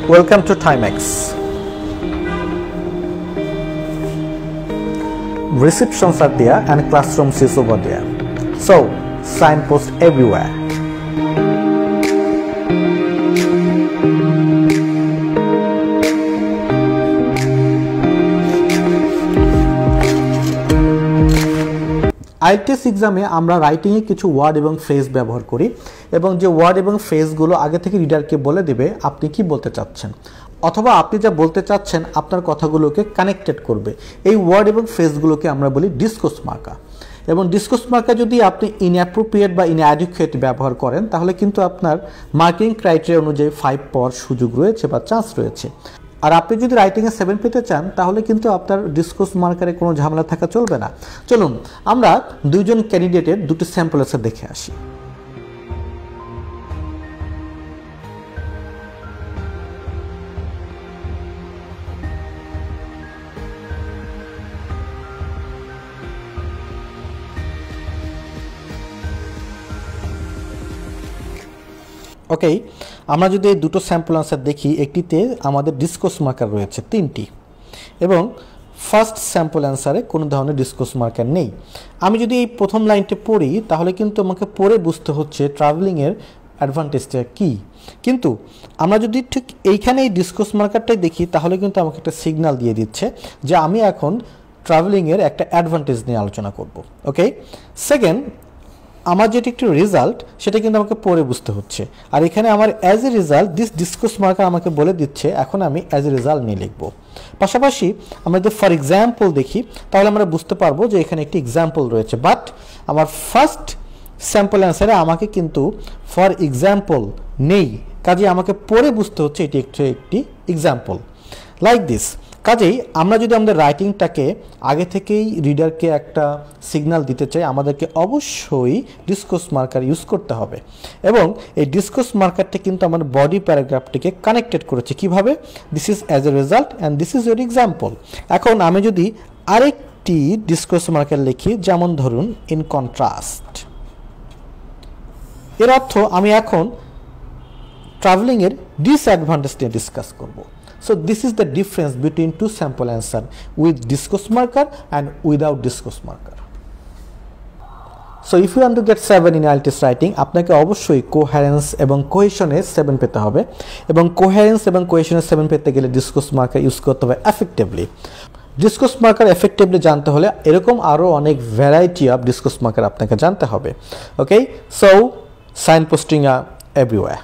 Welcome to Timex. Receptions are there and classrooms is over there. So, signpost everywhere. IELTS এক্সামে আমরা রাইটিংয়ে কিছু word এবং phrase ব্যবহার করি এবং যে ওয়ার্ড এবং ফ্রেজগুলো আগে থেকে রিডারকে বলে দেবে আপনি কি বলতে চাচ্ছেন, অথবা আপনি যা বলতে চাচ্ছেন আপনার কথাগুলোকে কানেক্টেড করবে। এই ওয়ার্ড এবং ফ্রেজগুলোকে আমরা বলি ডিসকোর্স মার্কার। এবং ডিসকোর্স মার্কার যদি আপনি ইনঅ্যাপ্রোপ্রিয়েট বা ইনঅ্যাডিকুয়েট ব্যবহার করেন তাহলে কিন্তু আপনার মার্কিং ক্রাইটেরিয়া অনুযায়ী 5 পাওয়ার সুযোগ রয়েছে বা চান্স রয়েছে। আর আপনি যদি রাইটিংয়ে 7 পেতে চান তাহলে কিন্তু আপনার ডিসকোর্স মার্কারে কোনো ঝামেলা থাকা চলবে না। চলুন আমরা দুইজন ক্যান্ডিডেটের দুটি স্যাম্পল এসে দেখে আসি। ওকে, আমরা যদি এই দুটো স্যাম্পল আনসার দেখি, একটিতে আমাদের ডিসকোর্স মার্কার রয়েছে 3টি এবং ফার্স্ট স্যাম্পল অ্যান্সারে কোনো ধরনের ডিসকোর্স মার্কার নেই। আমি যদি এই প্রথম লাইনটি পড়ি তাহলে কিন্তু আমাকে পড়ে বুঝতে হচ্ছে ট্রাভেলিংয়ের অ্যাডভান্টেজটা কী, কিন্তু আমরা যদি ঠিক এইখানে এই ডিসকোর্স মার্কারটাই দেখি তাহলে কিন্তু আমাকে একটা সিগন্যাল দিয়ে দিচ্ছে যে আমি এখন ট্রাভেলিংয়ের একটা অ্যাডভান্টেজ নিয়ে আলোচনা করব। ওকে, সেকেন্ড, আমার যেটি একটি রেজাল্ট সেটা কিন্তু আমাকে পড়ে বুঝতে হচ্ছে, আর এখানে আমার as a result this discourse marker আমাকে বলে দিচ্ছে এখন আমি অ্যাজ এ রেজাল্ট নিয়ে লিখব। পাশাপাশি আমরা যদি ফর এক্সাম্পল দেখি তাহলে আমরা বুঝতে পারবো যে এখানে একটি এক্সাম্পল রয়েছে, বাট আমার ফার্স্ট স্যাম্পল অ্যান্সারে আমাকে কিন্তু ফর এক্সাম্পল নেই, কাজে আমাকে পড়ে বুঝতে হচ্ছে এটি একটি এক্সাম্পল লাইক দিস। কাজেই আমরা যদি আমাদের রাইটিংটাকে আগে থেকেই রিডারকে একটা সিগন্যাল দিতে চাই আমাদেরকে অবশ্যই ডিসকোর্স মার্কার ইউজ করতে হবে। এবং এই ডিসকোর্স মার্কারটা কিন্তু আমার বডি প্যারাগ্রাফটিকে কানেক্টেড করেছে কিভাবে, this is as a result and this is your example. এখন আমি যদি আরেকটি ডিসকোর্স মার্কার লিখি, যেমন ধরুন ইন কন্ট্রাস্ট, এর অর্থ আমি এখন ট্রাভেলিংয়ের ডিসঅ্যাডভান্টেজ নিয়ে ডিসকাস করব। So this is the difference between two sample answer with discourse marker and without discourse marker. So if you want to get 7 in IELTS writing, আপনাকে অবশ্যই কোহেরেন্স এবং কোহেশনে 7 পেতে হবে, এবং কোহেরেন্স এবং কোহেশনে 7 পেতে গেলে ডিসকোর্স মার্কার ইউজ করতে হবে এফেক্টিভলি। ডিসকোর্স মার্কার এফেক্টিভলি জানতে হলে এরকম আরও অনেক ভ্যারাইটি অফ ডিসকোর্স মার্কার আপনাকে জানতে হবে। ওকে, সো সাইন পোস্টিং এভরিওয়্যার।